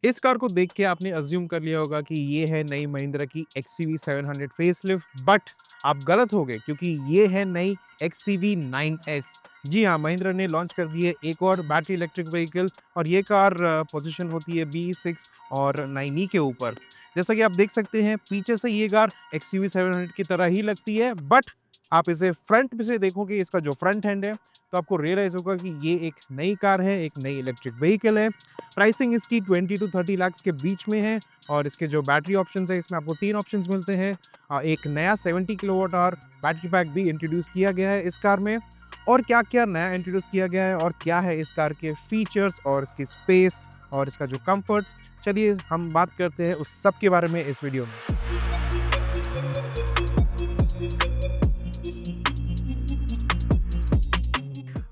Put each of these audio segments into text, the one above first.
इस कार को देख के आपने अज़्यूम कर लिया होगा कि ये है नई महिंद्रा की एक्ससीवी 700 फेसलिफ्ट, बट आप गलत हो गए क्योंकि ये है नई एक्ससीवी 9S। जी हाँ, महिंद्रा ने लॉन्च कर दी है एक और बैटरी इलेक्ट्रिक व्हीकल और ये कार पोजीशन होती है B6 और 9E के ऊपर। जैसा कि आप देख सकते हैं पीछे से ये कार एक्सयूवी 700 की तरह ही लगती है, बट आप इसे फ्रंट में से देखोगे, इसका जो फ्रंट हैंड है, तो आपको रियलाइज होगा कि ये एक नई कार है, एक नई इलेक्ट्रिक व्हीकल है। प्राइसिंग इसकी 20 टू 30 लाख के बीच में है और इसके जो बैटरी ऑप्शंस है, इसमें आपको 3 ऑप्शंस मिलते हैं। एक नया 70 किलोवाट आवर बैटरी पैक भी इंट्रोड्यूस किया गया है इस कार में। और क्या-क्या नया इंट्रोड्यूस किया गया है और क्या है इस कार के फीचर्स और इसकी स्पेस और इसका जो कंफर्ट, चलिए हम बात करते हैं उस सब के बारे में इस वीडियो में।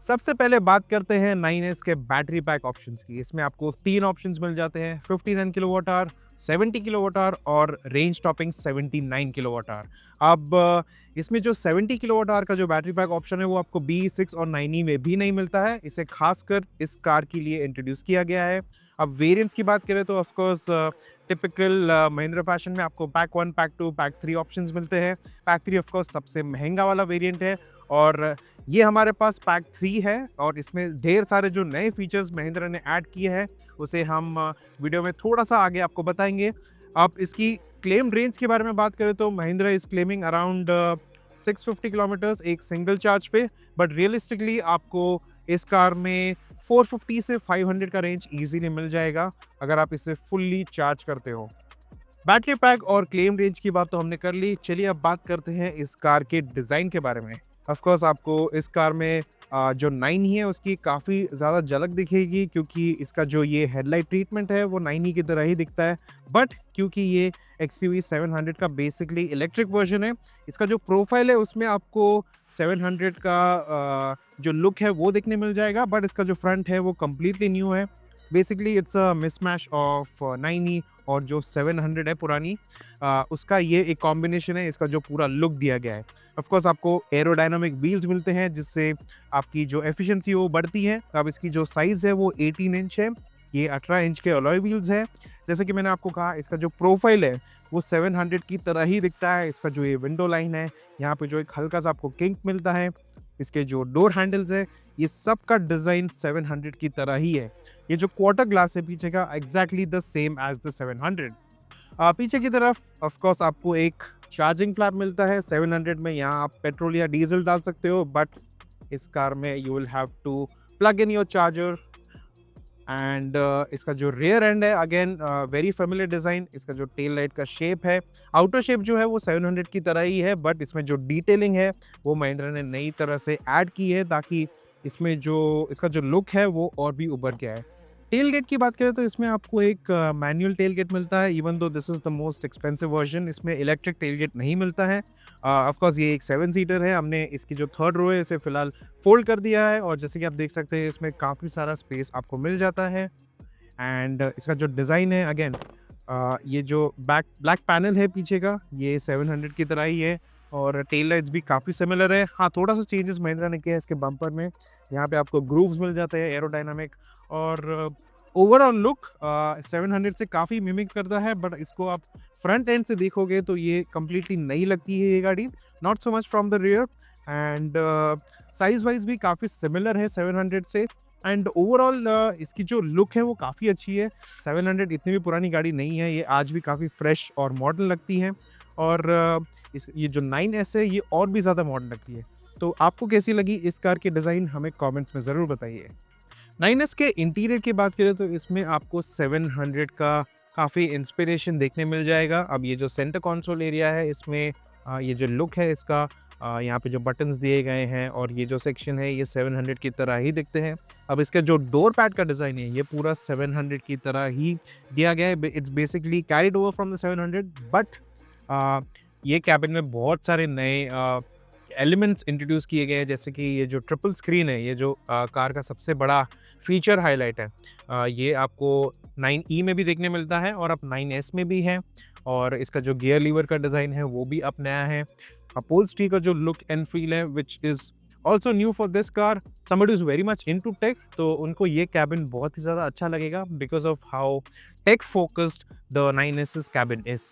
सबसे पहले बात करते हैं 9S के बैटरी पैक ऑप्शंस की। इसमें आपको 3 ऑप्शंस मिल जाते हैं, 59 किलोवाट आवर, 70 किलोवाट आवर और रेंज टॉपिंग 79 किलोवाट आवर। अब इसमें जो 70 किलोवाट आवर का जो बैटरी पैक ऑप्शन है वो आपको B6 और 9E में भी नहीं मिलता है। इसे खासकर इस कार के लिए इंट्रोड्यूस किया गया है। अब वेरिएंट्स की बात करें तो of course typical Mahindra fashion में आपको पैक 1, पैक 2, पैक 3 ऑप्शंस मिलते हैं। पैक 3 ऑफ कोर्स सबसे महंगा वाला वेरिएंट है और ये हमारे पास पैक 3 है और इसमें ढेर सारे जो नए फीचर्स महिंद्रा ने ऐड किए हैं उसे हम वीडियो में थोड़ा-सा आगे आपको बताएँगे। अब इसकी क्लेम्ड रेंज के बारे में बात करें तो Mahindra is claiming around 650 kilometres एक सिंगल चार्ज पे, बट रियलिस्टिकली आपको इस कार में 450 से 500 का रेंज ईज़िली मिल जाएगा अगर आप इसे फुल्ली चार्ज करते हो। बैटरी पैक और क्लेम रेंज की बात तो हमने कर ली। चलिए अब बात करते हैं इस कार के डिज़ाइन के बारे में। ऑफ कोर्स आपको इस कार में जो 9E है उसकी काफ़ी ज़्यादा झलक दिखेगी क्योंकि इसका जो ये हेडलाइट ट्रीटमेंट है वो 9E की तरह ही दिखता है। बट क्योंकि ये एक्सयूवी 700 का बेसिकली इलेक्ट्रिक वर्जन है, इसका जो प्रोफाइल है उसमें आपको 700 का जो लुक है वो देखने मिल जाएगा, बट इसका जो फ्रंट है वो कंप्लीटली न्यू है। Basically it's a mishmash of 9E और जो 700 है पुरानी, उसका ये एक कॉम्बिनेशन है, इसका जो पूरा लुक दिया गया है। ऑफ कोर्स आपको एरोडायनामिक व्हील्स मिलते हैं जिससे आपकी जो एफिशिएंसी है वो बढ़ती है। अब इसकी जो साइज़ है वो 18 इंच है, ये 18 इंच के अलॉय व्हील्स है। जैसे कि मैंने आपको कहा इसका जो प्रोफाइल है वो 700 की तरह ही दिखता है। इसका जो ये विंडो लाइन है, यहाँ पे जो एक हल्का-सा आपको किंक मिलता है, इसके जो डोर हैंडल्स है, ये सब का डिज़ाइन 700 की तरह ही है। ये जो क्वार्टर ग्लास है पीछे का exactly the same as the 700। पीछे की तरफ ऑफ कोर्स आपको एक चार्जिंग फ्लैप मिलता है 700 में। यहाँ आप पेट्रोल या डीजल डाल सकते हो, बट इस कार में you will have to plug in your charger. And इसका जो रियर एंड है अगेन वेरी फेमिलियर डिज़ाइन। इसका जो टेल लाइट का शेप है, आउटर शेप जो है वो 700 की तरह ही है, बट इसमें जो डिटेलिंग है वो महिंद्रा ने नई तरह से ऐड की है ताकि इसमें जो इसका जो लुक है वो और भी उभर के आए। टेल गेट की बात करें तो इसमें आपको एक मैनुअल टेल गेट मिलता है, even though this is the most expensive version, इसमें इलेक्ट्रिक टेल गेट नहीं मिलता है। ऑफ कोर्स ये एक 7 सीटर है, हमने इसकी जो थर्ड रो है इसे फिलहाल फोल्ड कर दिया है और जैसे कि आप देख सकते हैं इसमें काफ़ी सारा स्पेस आपको मिल जाता है। एंड इसका जो डिज़ाइन है अगेन, ये जो ब्लैक पैनल है पीछे का ये 700 की तरह ही है और टेल लाइट्स भी काफ़ी सिमिलर है। हाँ, थोड़ा-सा चेंजेस महिंद्रा ने किया है इसके बम्पर में, यहाँ पे आपको ग्रूव्स मिल जाते हैं एरोडायनामिक और ओवरऑल लुक 700 से काफ़ी मिमिक करता है, बट इसको आप फ्रंट एंड से देखोगे तो ये कंप्लीटली नई लगती है ये गाड़ी, not so much from the rear. And size wise भी काफ़ी सिमिलर है 700 से। एंड ओवरऑल इसकी जो लुक है वो काफ़ी अच्छी है। 700 इतनी भी पुरानी गाड़ी नहीं है, ये आज भी काफ़ी फ्रेश और मॉडर्न लगती है और ये जो 9S है ये और भी ज़्यादा मॉडर्न लगती है। तो आपको कैसी लगी इस कार की डिज़ाइन, हमें कमेंट्स में ज़रूर बताइए। 9S के इंटीरियर की बात करें तो इसमें आपको 700 का काफ़ी इंस्पिरेशन देखने मिल जाएगा। अब ये जो सेंटर कंसोल एरिया है इसमें ये जो लुक है इसका, यहाँ पे जो बटन्स दिए गए हैं और ये जो सेक्शन है ये 700 की तरह ही दिखते हैं। अब इसका जो डोर पैड का डिज़ाइन है ये पूरा 700 की तरह ही दिया गया है। It's basically carried over from the 700, but ये कैबिन में बहुत सारे नए एलिमेंट्स इंट्रोड्यूस किए गए हैं, जैसे कि ये जो ट्रिपल स्क्रीन है, ये जो कार का सबसे बड़ा फीचर हाईलाइट है, ये आपको 9E में भी देखने मिलता है और अब 9S में भी है। और इसका जो गियर लीवर का डिज़ाइन है वो भी अब नया है। अपहोल्स्ट्री का जो लुक एंड फील है which is also new for this car. Somebody is very much into tech, तो उनको ये कैबिन बहुत ही ज़्यादा अच्छा लगेगा because of how tech focused the 9s cabin is.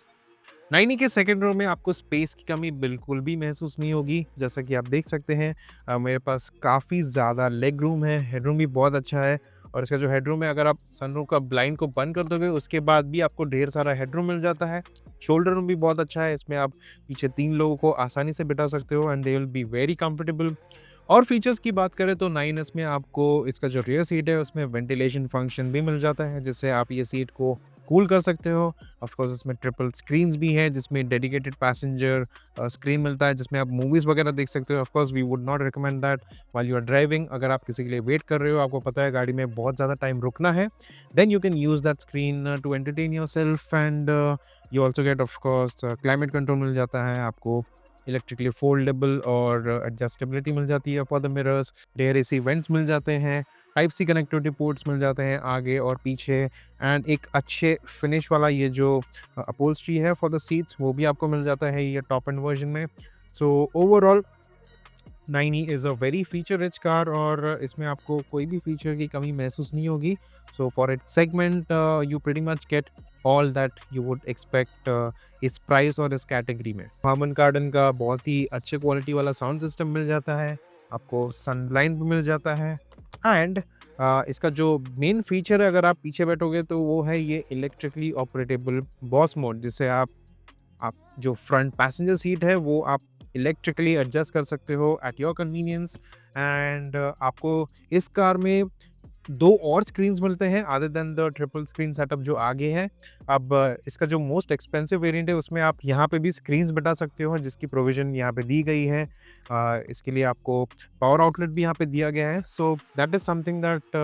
9e के सेकंड रो में आपको स्पेस की कमी बिल्कुल भी महसूस नहीं होगी। जैसा कि आप देख सकते हैं, मेरे पास काफ़ी ज़्यादा लेग रूम है, हेडरूम भी बहुत अच्छा है। और इसका जो हेडरूम है, अगर आप सनरूफ का ब्लाइंड को बंद कर दोगे उसके बाद भी आपको ढेर सारा हेडरूम मिल जाता है। शोल्डर रूम भी बहुत अच्छा है, इसमें आप पीछे 3 लोगों को आसानी से बिठा सकते हो and they will be very comfortable. और फीचर्स की बात करें तो 9s में आपको इसका जो रियर सीट है उसमें वेंटिलेशन फंक्शन भी मिल जाता है, जिससे आप ये सीट को कूल कर सकते हो। ऑफ कोर्स इसमें ट्रिपल स्क्रीन्स भी हैं, जिसमें डेडिकेटेड पैसेंजर स्क्रीन मिलता है, जिसमें आप मूवीज़ वगैरह देख सकते हो। Of course we would not recommend that while you are driving. अगर आप किसी के लिए वेट कर रहे हो, आपको पता है गाड़ी में बहुत ज़्यादा टाइम रुकना है, then you can use that screen to entertain yourself and you also get of course climate control मिल जाता है आपको, इलेक्ट्रिकली फोल्डेबल और एडजस्टेबिलिटी मिल जाती है for the mirrors, rear AC vents मिल जाते हैं, टाइप सी कनेक्टिविटी पोर्ट्स मिल जाते हैं आगे और पीछे, एंड एक अच्छे फिनिश वाला ये जो अपहोल्स्ट्री है फॉर द सीट्स वो भी आपको मिल जाता है ये टॉप एंड वर्जन में। So overall 9e is a very feature rich car और इसमें आपको कोई भी फीचर की कमी महसूस नहीं होगी। So for it segment you pretty much get all that you would expect इस प्राइस और इस कैटेगरी में। हार्मन कार्डन का बहुत ही अच्छे क्वालिटी वाला साउंड सिस्टम मिल जाता है, आपको सनब्लाइंड भी मिल जाता है एंड इसका जो मेन फीचर है, अगर आप पीछे बैठोगे तो वो है ये इलेक्ट्रिकली ऑपरेटेबल बॉस मोड, जिससे आप जो फ्रंट पैसेंजर सीट है वो आप इलेक्ट्रिकली एडजस्ट कर सकते हो एट योर कन्वीनियंस। एंड आपको इस कार में 2 और स्क्रीन्स मिलते हैं other than the triple screen setup जो आगे है। अब इसका जो मोस्ट एक्सपेंसिव वेरिएंट है उसमें आप यहाँ पे भी स्क्रीन्स बता सकते हो, जिसकी प्रोविज़न यहाँ पे दी गई है। इसके लिए आपको पावर आउटलेट भी यहाँ पे दिया गया है। So that is something that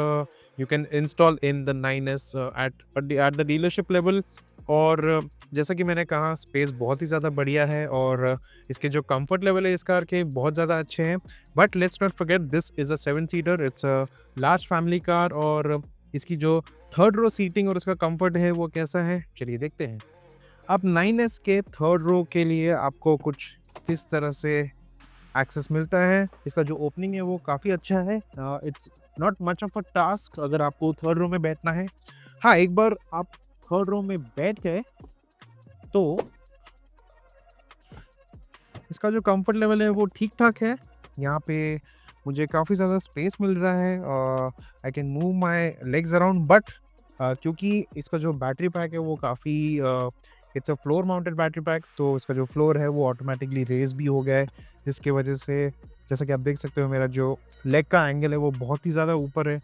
you can install in the 9s at the dealership level. और जैसा कि मैंने कहा, स्पेस बहुत ही ज़्यादा बढ़िया है और इसके जो कंफर्ट लेवल है इस कार के बहुत ज़्यादा अच्छे हैं। But let's not forget this is a 7 seater, it's a large family car और इसकी जो थर्ड रो सीटिंग और उसका कंफर्ट है वो कैसा है, चलिए देखते हैं। अब 9s के थर्ड रो के लिए आपको कुछ इस तरह से एक्सेस मिलता है। इसका जो ओपनिंग है वो काफ़ी अच्छा है। It's not much of a task अगर आपको थर्ड रो में बैठना है। हाँ, एक बार आप थर्ड रो में बैठ गए तो इसका जो कंफर्ट लेवल है वो ठीक ठाक है। यहाँ पे मुझे काफ़ी ज़्यादा स्पेस मिल रहा है, I can move my legs around. But क्योंकि इसका जो बैटरी पैक है वो काफ़ी it's a floor mounted battery pack, तो इसका जो फ्लोर है वो ऑटोमेटिकली रेज भी हो गया है, जिसकी वजह से जैसा कि आप देख सकते हो मेरा जो लेग का एंगल है वो बहुत ही ज़्यादा ऊपर है।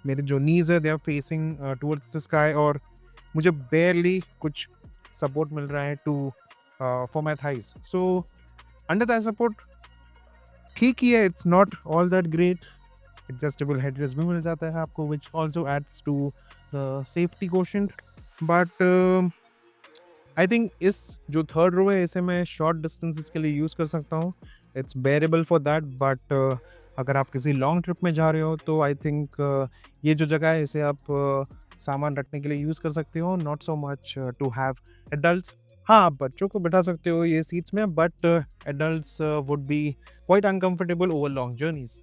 मेरे जो नीज़ है they are facing towards the sky और मुझे बेयरली कुछ सपोर्ट मिल रहा है to for my thighs. So under thigh support ठीक ही है, it's not all that great. Adjustable headrest भी मिल जाता है आपको which also adds to the safety quotient. But I think इस जो थर्ड रो है इसे मैं शॉर्ट डिस्टेंसेस के लिए यूज़ कर सकता हूँ, इट्स बेरेबल फॉर दैट। बट अगर आप किसी लॉन्ग ट्रिप में जा रहे हो तो आई थिंक ये जो जगह है इसे आप सामान रखने के लिए यूज़ कर सकते हो, not so much to have adults. हाँ, आप बच्चों को बिठा सकते हो ये सीट्स में, but adults would be quite uncomfortable over long journeys.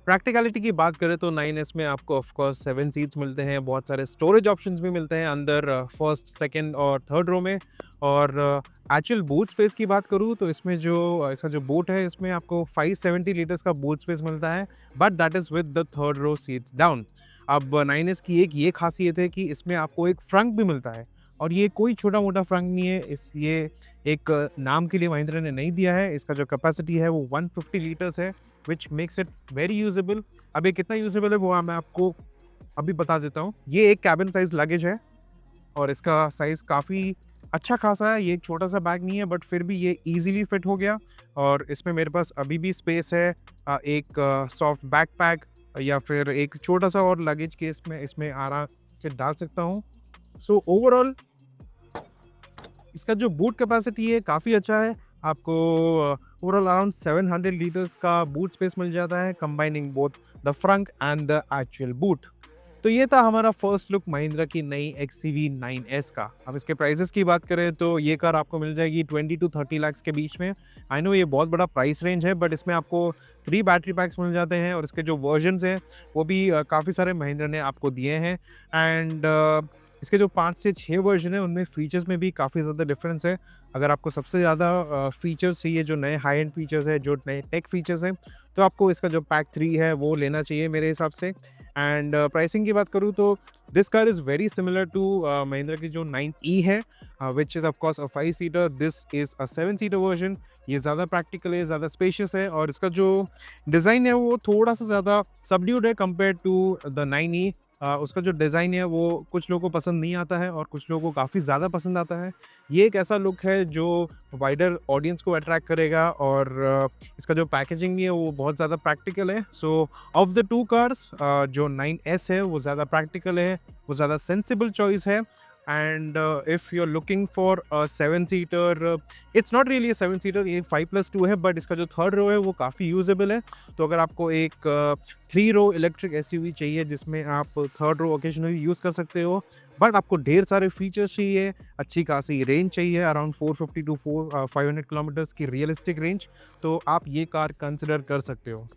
Practicality की बात करें तो 9s में आपको ऑफ कोर्स 7 सीट्स मिलते हैं, बहुत सारे स्टोरेज ऑप्शंस भी मिलते हैं अंदर फर्स्ट, सेकंड और थर्ड रो में। और एक्चुअल बूट स्पेस की बात करूँ तो इसमें जो इसका जो बूट है इसमें आपको 570 लीटर्स का बूट स्पेस मिलता है, but that is with the third row seats down. अब 9s की एक ये खासियत है कि इसमें आपको एक फ्रंक भी मिलता है और ये कोई छोटा मोटा फ्रंक नहीं है। इस ये एक नाम के लिए महिंद्रा ने नहीं दिया है। इसका जो कैपेसिटी है वो 150 लीटर्स है which makes it very usable. अब ये कितना यूजेबल है वो मैं आपको अभी बता देता हूँ। ये एक कैबिन साइज लगेज है और इसका साइज़ काफ़ी अच्छा खासा है। ये एक छोटा सा बैग नहीं है बट फिर भी ये ईजिली फिट हो गया और इसमें मेरे पास अभी भी स्पेस है एक सॉफ्ट बैकपैक या फिर एक छोटा सा और लगेज केस में इसमें आराम से डाल सकता हूँ। सो ओवरऑल इसका जो बूट कैपेसिटी है काफ़ी अच्छा है। आपको ओवरऑल अराउंड 700 लीटर्स का बूट स्पेस मिल जाता है, combining both the front end the actual boot. तो ये था हमारा फर्स्ट लुक महिंद्रा की नई XCV 9S का। अब इसके प्राइसेस की बात करें तो ये कार आपको मिल जाएगी 20 to 30 लाख के बीच में। आई नो ये बहुत बड़ा प्राइस रेंज है, बट इसमें आपको 3 बैटरी पैक्स मिल जाते हैं और इसके जो वर्जन्स हैं वो भी काफ़ी सारे महिंद्रा ने आपको दिए हैं। एंड इसके जो 5 से 6 वर्जन है उनमें फीचर्स में भी काफ़ी ज़्यादा डिफरेंस है। अगर आपको सबसे ज़्यादा फीचर्स चाहिए, जो नए हाई एंड फीचर्स हैं, जो नए टेक फीचर्स हैं, तो आपको इसका जो पैक 3 है वो लेना चाहिए मेरे हिसाब से। एंड प्राइसिंग की बात करूँ तो this car is very similar to Mahindra की जो 9e है, which is of course a 5 seater, this is a 7 seater version. ये ज़्यादा प्रैक्टिकल है, ज़्यादा स्पेशियस है और इसका जो डिज़ाइन है वो थोड़ा-सा ज़्यादा सबड्यूड है कंपेयर्ड टू द 9e। उसका जो डिज़ाइन है वो कुछ लोगों को पसंद नहीं आता है और कुछ लोगों को काफ़ी ज़्यादा पसंद आता है। ये एक ऐसा लुक है जो वाइडर ऑडियंस को अट्रैक्ट करेगा और इसका जो पैकेजिंग भी है वो बहुत ज़्यादा प्रैक्टिकल है। सो ऑफ द 2 कार्स जो 9s है वो ज़्यादा प्रैक्टिकल है, वो ज़्यादा सेंसिबल चॉइस है। And if you are looking for a 7 seater, it's not really a 7 seater, ये 5+2 है, बट इसका जो थर्ड रो है वो काफ़ी यूजेबल है। तो अगर आपको एक 3 रो इलेक्ट्रिक एसयूवी चाहिए जिसमें आप थर्ड रो ओकेजनली यूज़ कर सकते हो, बट आपको ढेर सारे फीचर्स चाहिए, अच्छी खासी रेंज चाहिए, अराउंड 450 टू 500 किलोमीटर्स की रियलिस्टिक रेंज, तो आप ये कार कंसिडर कर सकते हो।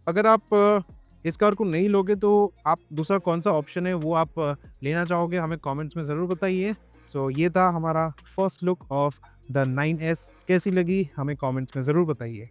अगर आप इस कार को नहीं लोगे तो आप दूसरा कौन-सा ऑप्शन है वो आप लेना चाहोगे, हमें कमेंट्स में ज़रूर बताइए। सो ये था हमारा first look of the 9s, कैसी लगी हमें कमेंट्स में ज़रूर बताइए।